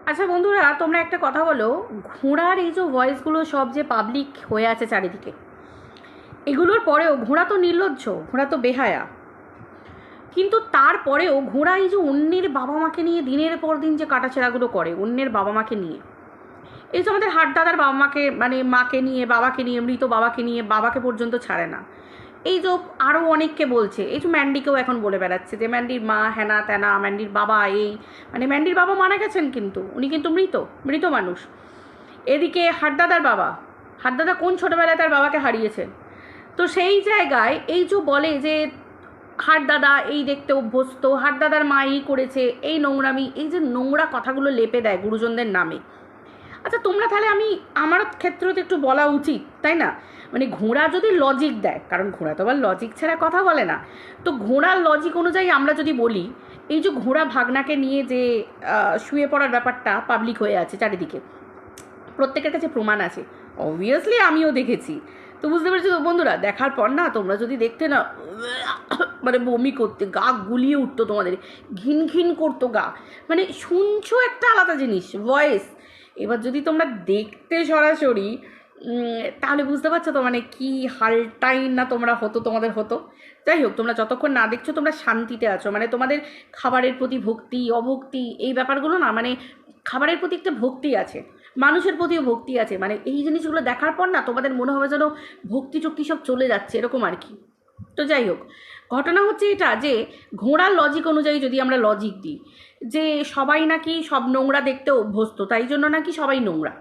আচ্ছা বন্ধুরা, তোমরা একটা কথা বলো, ঘোড়ার এই যে ভয়েসগুলো সব যে পাবলিক হয়ে আছে চারিদিকে, এগুলোর পরেও ঘোড়া তো নির্লজ্জ, ঘোড়া তো বেহায়া, কিন্তু তারপরেও ঘোড়া এই যে অন্যের বাবা মাকে নিয়ে দিনের পর দিন যে কাটাছেড়াগুলো করে অন্যের বাবা মাকে নিয়ে, এই যে আমাদের হাট দাদার বাবা মাকে মানে মাকে নিয়ে বাবাকে নিয়ে মৃত বাবাকে নিয়ে বাবাকে পর্যন্ত ছাড়ে না, এই যে আরও অনেককে বলছে, এই যে ম্যান্ডিকেও এখন বলে বেড়াচ্ছে যে ম্যান্ডির মা হ্যানা ত্যানা, ম্যান্ডির বাবা এই, মানে ম্যান্ডির বাবা মারা গেছেন কিন্তু উনি কিন্তু মৃত মৃত মানুষ। এদিকে হাড্দাদার বাবা, হাড্দাদা কোন ছোটোবেলায় তার বাবাকে হারিয়েছেন, তো সেই জায়গায় এই যে বলে যে হাড্দাদা এই দেখতে অভ্যস্ত, হাড্দাদার মা এই করেছে, এই নোংরামি, এই যে নোংরা কথাগুলো লেপে দেয় গুরুজনদের নামে। আচ্ছা তোমরা তাহলে, আমি আমার ক্ষেত্রে তো একটু বলা উচিত তাই না, মানে ঘোড়া যদি লজিক দেয়, কারণ ঘোড়া তো আবার লজিক ছাড়া কথা বলে না, তো ঘোড়ার লজিক অনুযায়ী আমরা যদি বলি, এই যে ঘোড়া ভাগনাকে নিয়ে যে শুয়ে পড়ার ব্যাপারটা পাবলিক হয়ে আছে চারিদিকে, প্রত্যেকের কাছে প্রমাণ আছে, অবভিয়াসলি আমিও দেখেছি। তো বুঝতে পেরেছো তো বন্ধুরা, দেখার পর না তোমরা যদি দেখতে না মানে বমি করতে গা গুলিয়ে উঠতো তোমাদের, ঘিন ঘিন করতো গা, মানে শুনছো একটা আলাদা জিনিস ভয়েস, এবার যদি তোমরা দেখতে সরাসরি তাহলে বুঝতে পারছো তো মানে কি হালটাইন না তোমরা হতো, তোমাদের হতো। যাই হোক, তোমরা যতক্ষণ না দেখছো তোমরা শান্তিতে আছো, মানে তোমাদের খাবারের প্রতি ভক্তি অভক্তি এই ব্যাপারগুলো না, মানে খাবারের প্রতি একটা ভক্তি আছে, মানুষের প্রতিও ভক্তি আছে, মানে এই জিনিসগুলো দেখার পর না তোমাদের মনে হবে যেন ভক্তি চক্তি সব চলে যাচ্ছে এরকম আর কি। তো যাই হোক, ঘটনা হচ্ছে এটা যে ঘোড়ার লজিক অনুযায়ী যদি আমরা লজিক দিই যে সবাই নাকি সব নোংরা দেখতে অভ্যস্ত, তাই জন্য নাকি সবাই নোংরা,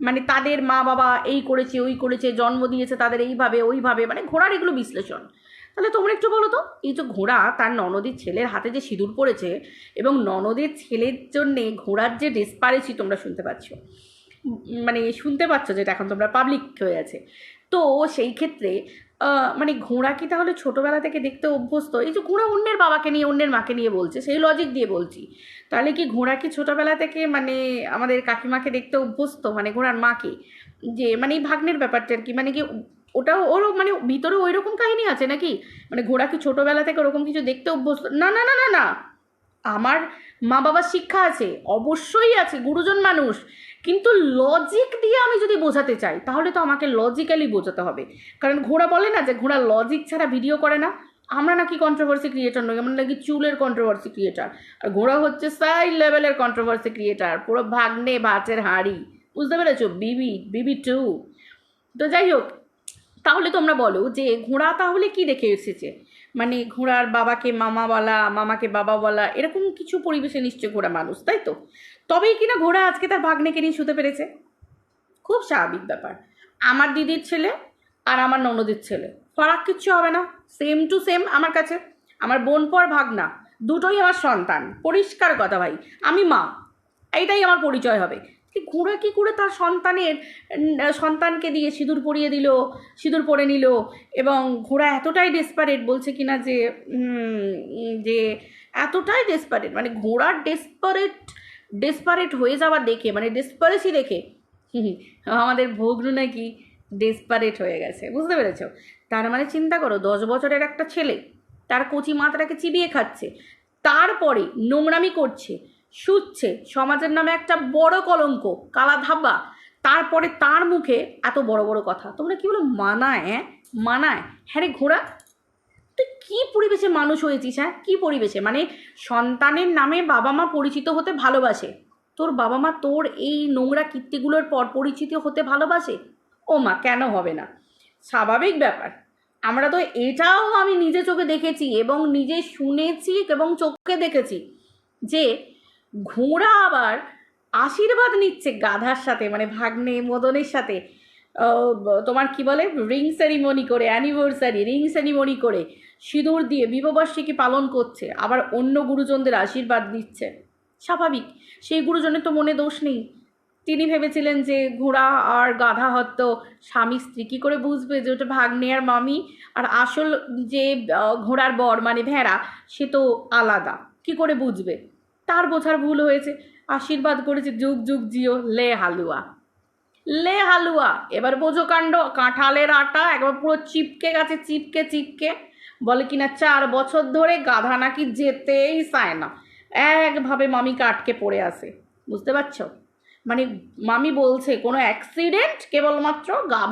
মানে তাদের মা বাবা এই করেছে ওই করেছে, জন্ম দিয়েছে তাদের এইভাবে ওইভাবে, মানে ঘোড়ার এগুলো বিশ্লেষণ। তাহলে তোমরা একটু বলো তো, এই যে ঘোড়া তার ননদের ছেলের হাতে যে সিঁদুর পড়েছে এবং ননদের ছেলের জন্যে ঘোড়ার যে ডেসপারেসি তোমরা শুনতে পাচ্ছ, মানে শুনতে পাচ্ছ যেটা এখন তোমরা পাবলিক হয়ে আছে, তো সেই ক্ষেত্রে মানে ঘোড়া কি তাহলে ছোটোবেলা থেকে দেখতে অভ্যস্ত, এই যে ঘোড়া অন্যের বাবাকে নিয়ে অন্যের মাকে নিয়ে বলছে সেই লজিক দিয়ে বলছি, তাহলে কি ঘোড়া কি ছোটোবেলা থেকে মানে আমাদের কাকিমাকে দেখতে অভ্যস্ত, মানে ঘোড়ার মাকে, যে মানে এই ভাগ্নের ব্যাপারটা আর কি, মানে কি ওটাও ওরও মানে ভিতরে ওই রকম কাহিনী আছে নাকি, মানে ঘোড়া কি ছোটোবেলা থেকে ওরকম কিছু দেখতে অভ্যস্ত? না না না না না, আমার মা বাবার শিক্ষা আছে, অবশ্যই আছে, গুরুজন মানুষ, কিন্তু লজিক দিয়ে আমি যদি বোঝাতে চাই তাহলে তো আমাকে লজিক্যালি বোঝাতে হবে, কারণ ঘোড়া বলে না যে ঘোড়া লজিক ছাড়া ভিডিও করে না, আমরা নাকি কন্ট্রোভার্সি ক্রিয়েটার নই, আমরা নাকি চুলের কন্ট্রোভার্সি ক্রিয়েটার, আর ঘোড়া হচ্ছে সাই লেভেলের কন্ট্রোভার্সি ক্রিয়েটার, পুরো ভাগ্নে ভাতের হাঁড়ি, বুঝতে পেরেছো, বিবি বিবি টু। তো যাই হোক, তাহলে তোমরা বলো যে ঘোড়া তাহলে কি দেখে এসেছে, মানে ঘোড়ার বাবাকে মামা বলা মামাকে বাবা বলা এরকম কিছু পরিবেশে নিশ্চয় ঘোড়া মানুষ, তাই তো, তবেই কিনা ঘোড়া আজকে তার ভাগ্নেকে নিয়ে শুতে পেরেছে, খুব স্বাভাবিক ব্যাপার। আমার দিদির ছেলে আর আমার ননদের ছেলে ফারাক কিচ্ছু হবে না, সেম টু সেম আমার কাছে, আমার বোন পর ভাগনা দুটোই আমার সন্তান, পরিষ্কার কথা ভাই, আমি মা, এইটাই আমার পরিচয় হবে। ঘোড়া কী করে তার সন্তানকে দিয়ে সিঁদুর পরিয়ে দিল, সিঁদুর পরে নিল, এবং ঘোড়া এতটাই ডেসপারেট বলছে কিনা যে যে এতটাই ডেসপারেট, মানে ঘোড়ার ডেসপারেট ডেসপারেট হয়ে যাওয়া দেখে, মানে ডেসপারেসি দেখে আমাদের ভগ্নু নাকি ডেসপারেট হয়ে গেছে, বুঝতে পেরেছ? তার মানে চিন্তা করো, 10 বছরের একটা ছেলে তার কচি মাথাটাকে চিবিয়ে খাচ্ছে, তারপরে নোংরামি করছে, শুচ্ছে, সমাজের নামে একটা বড় কলঙ্ক, কালা ধাব্বা, তারপরে তার মুখে এত বড় বড় কথা, তোমরা কি বলো মানায়? হ্যাঁ মানায়? হ্যাঁ রে ঘোড়া, তুই কী পরিবেশে মানুষ হয়েছিস? হ্যাঁ কী পরিবেশে, মানে সন্তানের নামে বাবা মা পরিচিত হতে ভালোবাসে, তোর বাবা মা তোর এই নোংরা কীর্তিগুলোর পর পরিচিত হতে ভালোবাসে? ও মা, কেন হবে না, স্বাভাবিক ব্যাপার। আমরা তো এটাও আমি নিজে চোখে দেখেছি এবং নিজে শুনেছি এবং চোখে দেখেছি যে ঘোড়া আবার আশীর্বাদ নিচ্ছে গাধার সাথে, মানে ভাগ্নে মদনের সাথে, তোমার কি বলে রিং সেরিমনি করে, অ্যানিভার্সারি রিং সেরিমনি করে সিঁদুর দিয়ে বিবাহবার্ষিকী পালন করছে, আবার অন্য গুরুজনদের আশীর্বাদ দিচ্ছে, স্বাভাবিক। সেই গুরুজনের তো মনে দোষ নেই, তিনি ভেবেছিলেন যে ঘোড়া আর গাধা হয়তো স্বামী স্ত্রী, কী করে বুঝবে যে ওটা ভাগ্নে আর মামি, আর আসল যে ঘোড়ার বর মানে ভেড়া সে তো আলাদা, কি করে বুঝবে? তার বোঝার ভুল হয়েছে, আশীর্বাদ করেছে যুগ যুগ জিও, লে হালুয়া লে হালুয়া। এবার বোঝো কাণ্ড, কাঁঠালের আটা একবার পুরো চিপকে গেছে, চিপকে চিপকে, বলে কিনা 4 বছর ধরে গাধা নাকি যেতেই চায় না, একভাবে মামিকে আটকে পড়ে আসে, বুঝতে পারছো? মানে মামি বলছে কোনো অ্যাক্সিডেন্ট কেবলমাত্র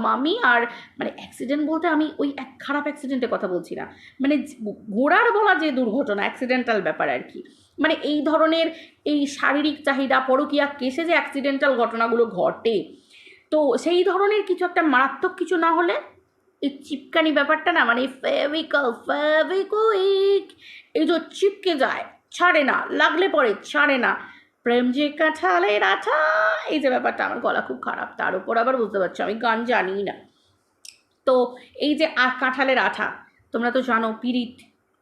মামি আর মানে অ্যাক্সিডেন্ট বলতে আমি ওই এক খারাপ অ্যাক্সিডেন্টের কথা বলছি না, মানে ঘোড়ার বলা যে দুর্ঘটনা অ্যাক্সিডেন্টাল ব্যাপার আর কি, মানে এই ধরনের এই শারীরিক চাহিদা পরকীয়া কেসে যে অ্যাক্সিডেন্টাল ঘটনাগুলো ঘটে, তো সেই ধরনের কিছু একটা মারাত্মক কিছু না হলে এই চিপকানি ব্যাপারটা না, মানে ফেভিকুইক এই যে চিপকে যায়, ছাড়ে না, লাগলে পরে ছাড়ে না, প্রেম যে কাঁঠালের আঠা, এই যে ব্যাপারটা, আমার গলা খুব খারাপ, তার উপর আবার বুঝতে পারছো আমি গান জানি না। তো এই যে কাঁঠালের আঠা, তোমরা তো জানো পিরিত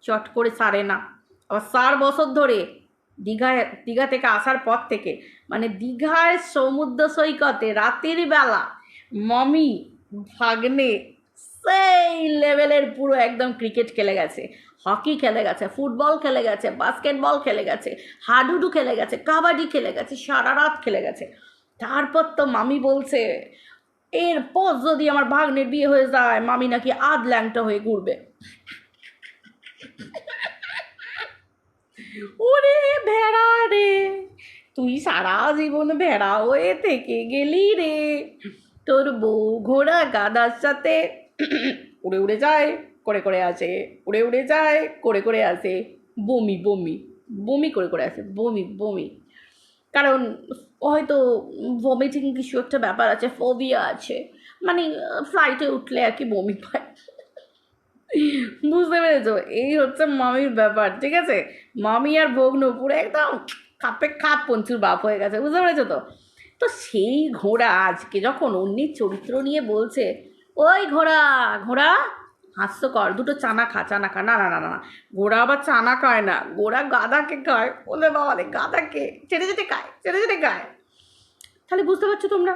চট করে সারে না। আবার 4 বছর ধরে দীঘা থেকে আসার পর থেকে, মানে দীঘায় সমুদ্র সৈকতে রাতের বেলা মমি ভাগ্নে সেই লেভেলের পুরো একদম ক্রিকেট খেলে গেছে, হকি খেলে গেছে, ফুটবল খেলে গেছে, বাস্কেটবল খেলে গেছে, হাডুডু খেলে গেছে, কাবাডি খেলে গেছে, সারা রাত খেলে গেছে। তারপর তো মামি বলছে এরপর যদি আমার ভাগ্নের বিয়ে হয়ে যায় মামি নাকি ল্যাংটা হয়ে ঘুরবে। ওরে ভেড়া রে, তুই সারা জীবন ভেড়া হয়ে থেকে গেলি রে, তোর বউ ঘোড়া গাধার সাথে উড়ে উড়ে যায় করে করে আসে, উড়ে উড়ে যায় করে করে আসে, বমি বমি বমি করে করে আসে, বমি বমি, কারণ হয়তো ভমিটিং কিছু একটা ব্যাপার আছে, ফোবিয়া আছে, মানে ফ্লাইটে উঠলে আর কি বমি পায়। বুঝতে পেরেছো? এই হচ্ছে মামির ব্যাপার, ঠিক আছে? মামি আর ভগ্ন পুরো একদম খাপে খাপ পঞ্চুর বাপ হয়ে গেছে, বুঝতে পেরেছো তো? তো সেই ঘোড়া আজকে যখন অন্যের চরিত্র নিয়ে বলছে, ওই ঘোড়া ঘোড়া হাস্যকর, দুটো চানা খা, চানা খা, না না না না, ঘোড়া আবার চানা খায় না, ঘোড়া গাধাকে খায়, বলে বাবা রে গাধাকে চেটে চেটে খায়, চেটে চেটে খায়। তাহলে বুঝতে পারছো তোমরা?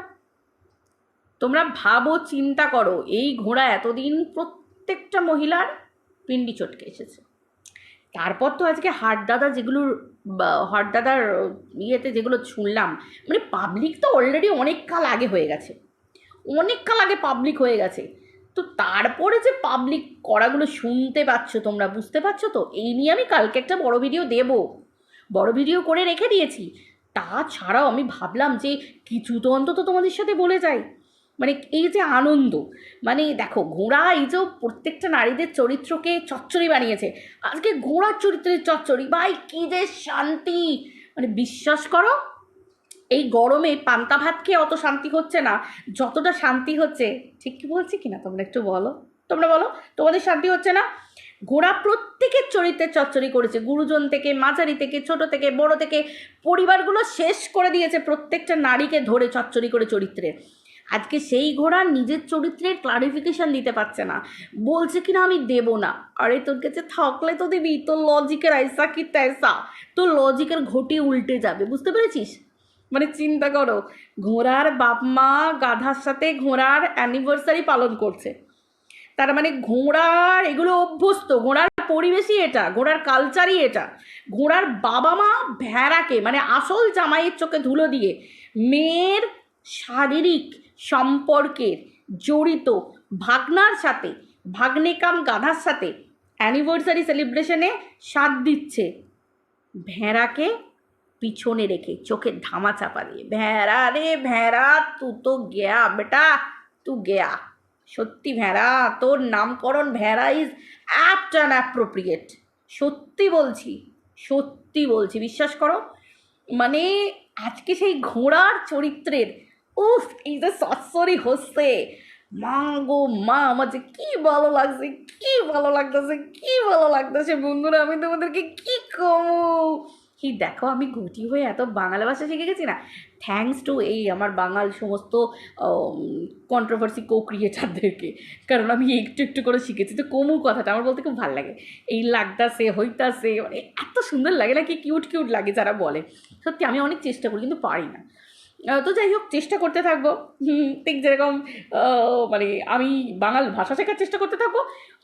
তোমরা ভাবো, চিন্তা করো, এই ঘোড়া এতদিন প্রত্যেকটা মহিলার পিন্ডি চটকে এসেছে, তারপর তো আজকে হাটদাদা যেগুলোর হাটদাদার ইয়েতে যেগুলো শুনলাম, মানে পাবলিক তো অলরেডি অনেক কাল আগে হয়ে গেছে, অনেক কাল আগে পাবলিক হয়ে গেছে, তো তারপরে যে পাবলিক করাগুলো শুনতে পাচ্ছ তোমরা, বুঝতে পারছো তো? এই নিয়ে আমি কালকে একটা বড় ভিডিও দেব, বড় ভিডিও করে রেখে দিয়েছি। তাছাড়াও আমি ভাবলাম যে কিছু তো অন্তত তোমাদের সাথে বলে যাই, মানে এই যে আনন্দ, মানে দেখো ঘোড়া এই যে প্রত্যেকটা নারীদের চরিত্রকে চচ্চড়ি বানিয়েছে, আজকে ঘোড়ার চরিত্রের চচ্চড়ি, ভাই কী যে শান্তি, মানে বিশ্বাস করো এই গরমে পান্তা ভাত খেয়ে অত শান্তি হচ্ছে না যতটা শান্তি হচ্ছে, ঠিক কি বলছি কিনা তোমরা একটু বলো, তোমরা বলো তোমাদের শান্তি হচ্ছে না? ঘোড়া প্রত্যেকের চরিত্রের চচ্চড়ি করেছে, গুরুজন থেকে মাঝারি থেকে ছোট থেকে বড় থেকে, পরিবারগুলো শেষ করে দিয়েছে প্রত্যেকটা নারীকে ধরে চচ্চড়ি করে চরিত্রে। আজকে সেই ঘোড়া নিজের চরিত্রের ক্লারিফিকেশান দিতে পারছে না, বলছে কিনা আমি দেবো না, আরে তোর কাছে থাকলে তো দিবি, তোর লজিকের আইসা কি তাইসা, তোর লজিকের ঘটি উল্টে যাবে, বুঝতে পেরেছিস? মানে চিন্তা করো, ঘোড়ার বাপ মা গাধার সাথে ঘোড়ার অ্যানিভার্সারি পালন করছে, তার মানে ঘোড়ার এগুলো অভ্যস্ত, ঘোড়ার পরিবেশই এটা, ঘোড়ার কালচারই এটা, ঘোড়ার বাবা মা ভেড়াকে মানে আসল জামাইয়ের চোখে ধুলো দিয়ে মেয়ের শারীরিক সম্পর্কের জড়িত ভাগনার সাথে, ভাগ্নে কাম গাধার সাথে অ্যানিভার্সারি সেলিব্রেশনে সাথ দিচ্ছে, ভেড়াকে পিছনে রেখে চোখের ধামা চাপা দিয়ে, ভেড়া রে ভেড়া তু তো গেয়া বেটা, তু গেয়া, সত্যি ভেড়া, তোর নামকরণ ভেড়া ইজ অ্যাপ্ট অ্যান্ড অ্যাপ্রোপ্রিয়েট, সত্যি বলছি, সত্যি বলছি, বিশ্বাস করো। মানে আজকে সেই ঘোড়ার চরিত্রের উফ এই যে সৎসরি হচ্ছে, মা গো মা, আমার যে কী ভালো লাগছে, কী ভালো লাগতেছে, কী ভালো লাগতেছে বন্ধুরা, আমি তোমাদেরকে কী কমু, কি দেখো আমি ঘটি হয়ে এত বাংলা ভাষা শিখে গেছি না, থ্যাঙ্কস টু এই আমার বাঙাল সমস্ত কন্ট্রোভার্সি কো ক্রিয়েটারদেরকে, কারণ আমি একটু একটু করে শিখেছি। তো কমু কথাটা আমার বলতে খুব ভালো লাগে, এই লাগতাছে হইতাছে, মানে এত সুন্দর লাগে না, কি কিউট কিউট লাগে যারা বলে, সত্যি আমি অনেক চেষ্টা করি কিন্তু পারি না। তো যাই হোক, চেষ্টা করতে থাকবো, ঠিক যেরকম মানে আমি বাঙাল ভাষা শেখার চেষ্টা করতে থাকবো,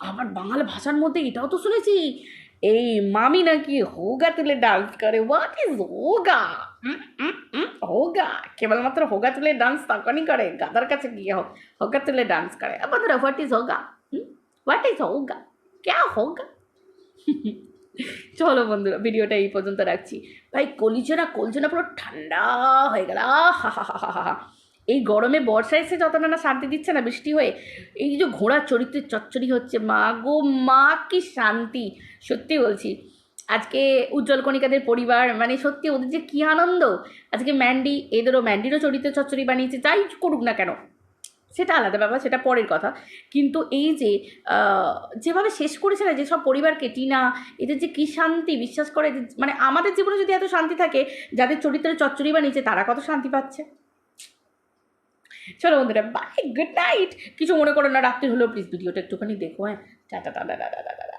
আবার বাঙাল ভাষার মধ্যে এটাও তো শুনেছি এই মামি নাকি হোগা তুলে ডান্স করে, হোয়াট ইজ হোগা? হোগা কেবলমাত্র হোগা তুলে ডান্স তখনই করে গাদার কাছে গিয়ে হোগা তুলে ডান্স করে, বন্ধুরা হোয়াট ইজ হোগা? হোয়াট ইজ হোগা? ক্যা হোগা? চলো বন্ধুরা, ভিডিওটা এই পর্যন্ত রাখছি। ভাই কলজনা পুরো ঠান্ডা হয়ে গেল। হা হা হা হা হা। এই গরমে বর্ষা এসে যতটা না শান্তি দিচ্ছে না বৃষ্টি হয়ে, এই যে ঘোড়ার চরিত্রের চচ্চড়ি হচ্ছে, মা গো মা, কি শান্তি! সত্যি বলছি, আজকে উজ্জ্বল কণিকাদের পরিবার মানে সত্যি ওদের যে কী আনন্দ। আজকে ম্যান্ডিরও চরিত্রের চচ্চড়ি বানিয়েছে, যাই করুক না কেন সেটা আলাদা ব্যাপার, সেটা পরের কথা। কিন্তু এই যে যেভাবে শেষ করেছে না যেসব পরিবারকে, টিনা, এদের যে কী শান্তি, বিশ্বাস করে মানে আমাদের জীবনে যদি এত শান্তি থাকে, যাদের চরিত্রের চচ্চড়ি বানিয়েছে তারা কত শান্তি পাচ্ছে। চলো বন্ধুরা, বাই, গুড নাইট। কিছু মনে করো না, রাত্রি হলেও প্লিজ ভিডিওটা একটুখানি দেখো। হ্যাঁ, টাটা টাটা টাটা টাটা।